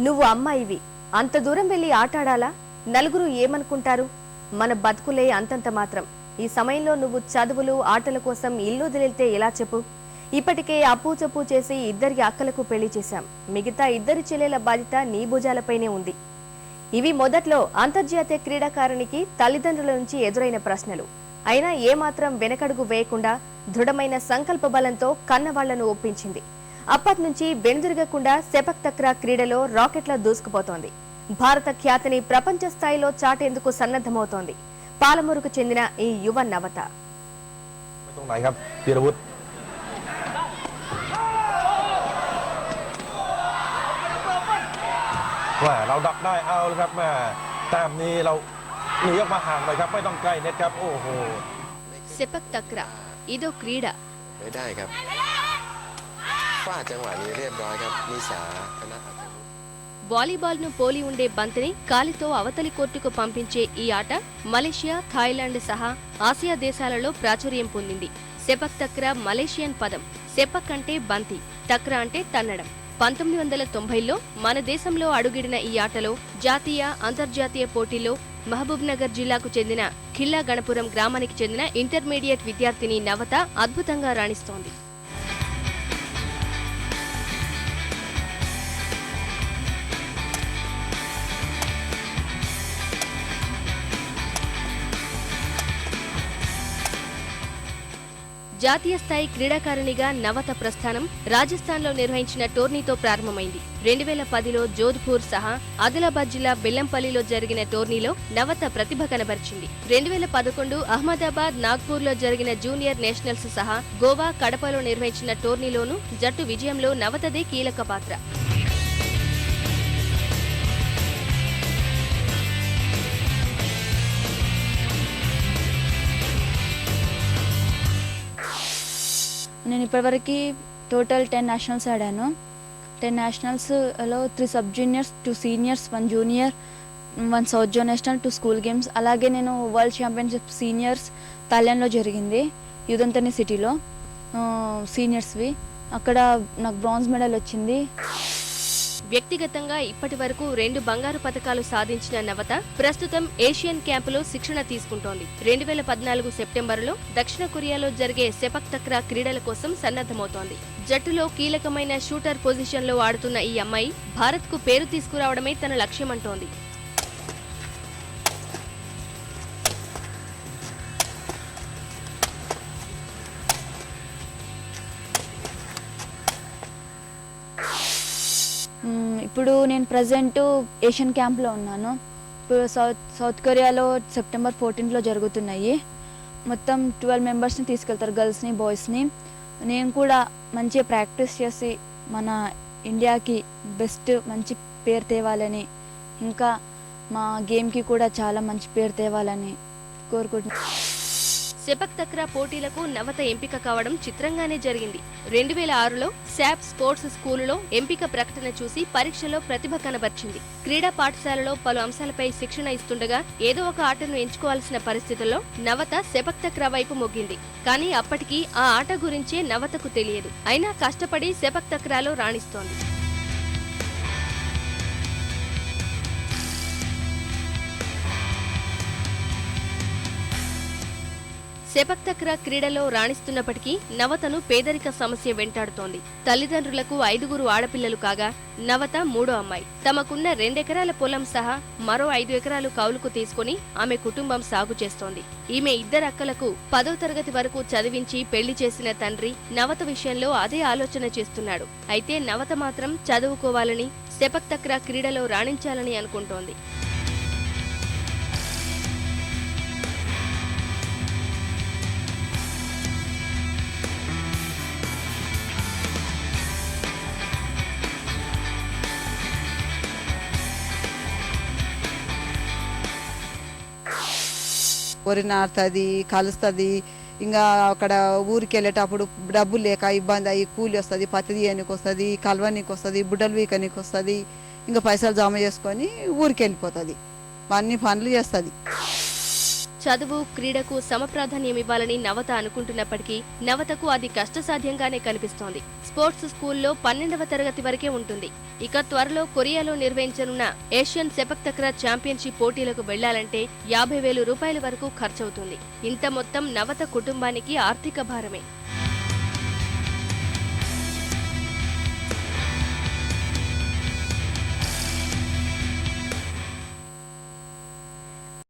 నువ్వు అమ్మాయివి, అంత దూరం వెళ్ళి ఆటాడాలా? నలుగురు ఏమనుకుంటారు? మన బతుకులే అంతంత మాత్రం. ఈ సమయంలో నువ్వు చదువులు ఆటల కోసం ఇల్లు వదిలితే ఎలా చెప్పు? ఇప్పటికే అప్పు చప్పు చేసి ఇద్దరి అక్కలకు పెళ్లి చేశాం. మిగతా ఇద్దరి చెల్లెల బాధ్యత నీ భుజాలపైనే ఉంది. ఇవి మొదట్లో అంతర్జాతీయ క్రీడాకారునికి తల్లిదండ్రుల నుంచి ఎదురైన ప్రశ్నలు. అయినా ఏమాత్రం వెనకడుగు వేయకుండా దృఢమైన సంకల్ప బలంతో కన్నవాళ్లను ఒప్పించింది. అప్పటి నుంచి వెనుదిరగకుండా సెపక్ తక్రా క్రీడలో రాకెట్లా దూసుకుపోతోంది. భారత ఖ్యాతిని ప్రపంచ స్థాయిలో చాటేందుకు సన్నద్ధమవుతోంది పాలమూరుకు చెందిన ఈ యువ నవత.เราดักได้เอาเลยครับแม่แต้มนี้เราหนีออกมาห่างไปครับไม่ต้องใกล้เน็ตครับโอ้โห సెపక్ తక్రా ఇదో క్రీడ.ไม่ได้ครับฟาดจังหวะนี้เรียบร้อยครับนิสาคณะవాలీబాల్ ను పోలి ఉండే బంతిని కాలితో అవతలి కోర్టుకు పంపించే ఈ ఆట మలేషియా, థాయిలాండ్ సహా ఆసియా దేశాలలో ప్రాచుర్యం పొందింది. సెపక్ తక్రా మలేషియన్ పదం. సెపక్ అంటే బంతి, తక్రా అంటే తన్నడం. 1990లో మన దేశంలో అడుగిడిన ఈ ఆటలో జాతీయ, అంతర్జాతీయ పోటీల్లో మహబూబ్ నగర్ జిల్లాకు చెందిన ఖిల్లా గణపురం గ్రామానికి చెందిన ఇంటర్మీడియట్ విద్యార్థిని నవత అద్భుతంగా రాణిస్తోంది. జాతీయ స్థాయి క్రీడాకారిణిగా నవత ప్రస్థానం రాజస్థాన్లో నిర్వహించిన టోర్నీతో ప్రారంభమైంది. 2010లో జోధ్పూర్ సహా ఆదిలాబాద్ జిల్లా బెల్లంపల్లిలో జరిగిన టోర్నీలో నవత ప్రతిభ కనబరిచింది. 2011 అహ్మదాబాద్, నాగ్పూర్లో జరిగిన జూనియర్ నేషనల్స్ సహా గోవా, కడపలో నిర్వహించిన టోర్నీలోనూ జట్టు విజయంలో నవతదే కీలక పాత్ర. నేను ఇప్పటివరకు టోటల్ 10 నేషనల్స్ ఆడాను. 10 నేషనల్స్లో 3 sub juniors, 2 seniors, 1 junior, 1 south zone national, 2 school games. అలాగే నేను వరల్డ్ ఛాంపియన్షిప్ సీనియర్స్ తాలియాన్లో జరిగింది, యుదంతని సిటీలో సీనియర్స్వి. అక్కడ నాకు బ్రాంజ్ మెడల్ వచ్చింది. వ్యక్తిగతంగా ఇప్పటి వరకు 2 బంగారు పతకాలు సాధించిన నవత ప్రస్తుతం ఏషియన్ క్యాంపులో శిక్షణ తీసుకుంటోంది. 2014 సెప్టెంబర్లో దక్షిణ కొరియాలో జరిగే సెపక్ తక్రా క్రీడల కోసం సన్నద్ధమవుతోంది. జట్టులో కీలకమైన షూటర్ పొజిషన్లో ఆడుతున్న ఈ అమ్మాయి భారత్కు పేరు తీసుకురావడమే తన లక్ష్యమంటోంది. ఇప్పుడు నేను ప్రజెంట్ ఏషియన్ క్యాంప్లో ఉన్నాను. ఇప్పుడు సౌత్ కొరియాలో సెప్టెంబర్ 14లో జరుగుతున్నాయి. మొత్తం 12 మెంబర్స్ని తీసుకెళ్తారు, గర్ల్స్ని, బాయ్స్ని. నేను కూడా మంచిగా ప్రాక్టీస్ చేసి మన ఇండియాకి బెస్ట్ మంచి పేరు తేవాలని, ఇంకా మా గేమ్కి కూడా చాలా మంచి పేరు తేవాలని కోరుకుంటున్నాను. సెపక్ తక్రా పోటీలకు నవత ఎంపిక కావడం చిత్రంగానే జరిగింది. 2006లో శాప్ స్పోర్ట్స్ స్కూలులో ఎంపిక ప్రకటన చూసి పరీక్షలో ప్రతిభ కనబర్చింది. క్రీడా పాఠశాలలో పలు అంశాలపై శిక్షణ ఇస్తుండగా ఏదో ఒక ఆటను ఎంచుకోవాల్సిన పరిస్థితుల్లో నవత సెపక్ తక్రా వైపు మొగ్గింది. కానీ అప్పటికి ఆ ఆట గురించే నవతకు తెలియదు. అయినా కష్టపడి సెపక్ తక్రాలో రాణిస్తోంది. సెపక్ తక్రా క్రీడలో రాణిస్తున్నప్పటికీ నవతను పేదరిక సమస్య వెంటాడుతోంది. తల్లిదండ్రులకు 5గురు ఆడపిల్లలు కాగా నవత 3వ అమ్మాయి. తమకున్న 2 ఎకరాల పొలం సహా మరో 5 ఎకరాలు కౌలుకు తీసుకుని ఆమె కుటుంబం సాగు చేస్తోంది. ఈమె 2 అక్కలకు 10వ తరగతి వరకు చదివించి పెళ్లి చేసిన తండ్రి నవత విషయంలో అదే ఆలోచన చేస్తున్నాడు. అయితే నవత మాత్రం చదువుకోవాలని, సెపక్ తక్రా క్రీడలో రాణించాలని అనుకుంటోంది. వరి నాటుతుంది, కలుస్తుంది. ఇంకా అక్కడ ఊరికి వెళ్ళేటప్పుడు డబ్బులు లేక ఇబ్బంది అయ్యి కూలి వస్తుంది, పత్తి తీయనికి వస్తుంది, కలవనికి వస్తుంది, బుడ్డలు వీకనికి వస్తుంది. ఇంకా పైసలు జమ చేసుకొని ఊరికి వెళ్ళిపోతుంది, అన్ని పనులు చేస్తుంది. చదువు, క్రీడకు సమప్రాధాన్యం ఇవ్వాలని నవత అనుకుంటున్నప్పటికీ నవతకు అది కష్టసాధ్యంగానే కనిపిస్తోంది. స్పోర్ట్స్ స్కూల్లో 12వ తరగతి వరకే ఉంటుంది. ఇక త్వరలో కొరియాలో నిర్వహించనున్న ఏషియన్ సెపక్ తక్రా ఛాంపియన్షిప్ పోటీలకు వెళ్లాలంటే 50,000 రూపాయల వరకు ఖర్చవుతుంది. ఇంత మొత్తం నవత కుటుంబానికి ఆర్థిక భారమే.